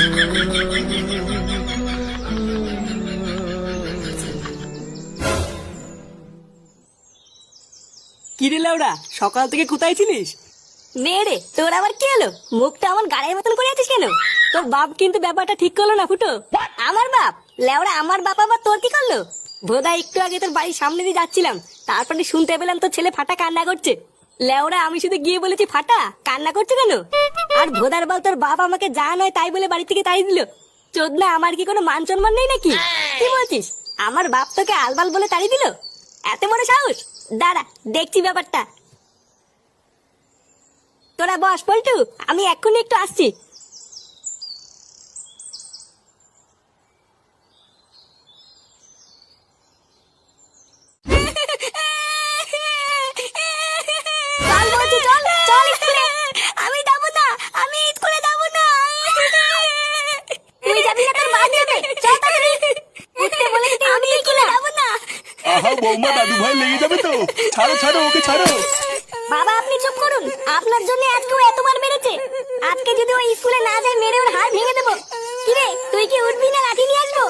কিরে লাউড়া, সকাল থেকে কোথায় ছিলিস? মেরে তোর আবার কি হলো? মুখটা আমার গাড়ির মতন করে আছিস কেন? তোর বাপ কিন্তু ব্যাপারটা ঠিক করলো না ফুটো। আমার বাপ? লেওড়া আমার বাপ আবার তোর কি করলো? ভোদা একটু আগে তোর বাড়ির সামনে দিয়ে যাচ্ছিলাম, তারপরে শুনতে পেলাম তোর ছেলে ফাটা কান্না করছে। লেওড়া আমি শুধু গিয়ে বলেছি ফাটা কান্না করছে কেন? আর ভোদার বল তোর বাপ আমাকে যা নয় তাই বলে বাড়ি থেকে তাড়িয়ে দিল। চোদনা, আমার কি কোনো মান সম্মান নেই নাকি? কি বলছিস? আমার বাপ তোকে আলবাল বলে তাড়িয়ে দিল? এত বড় সাহস! দাঁড়া দেখছি ব্যাপারটা। তোরা বস পল্টু, আমি এক্ষুনি একটু আসছি। চল বলছি, চল চল স্কুলে। আমি যাবো না, আমি স্কুলে যাবো না। তুই যাবি না, তোর মা যাবে। চল তাড়াতাড়ি। উঠতে বলেছি, আমি স্কুলে যাবো না। আহা বৌমা, দাদু ভাই লেগে যাবে তো। ছাড়ো ছাড়ো, ওকে ছাড়ো। বাবা আপনি চুপ করুন, আপনার জন্য আজকে ও এতবার মেরেছে। আজকে যদি ও স্কুলে না যায় মেরে ওর হাত ভেঙে দেবো। কিরে তুই কি উঠবি না লাঠি নিয়ে আসবো?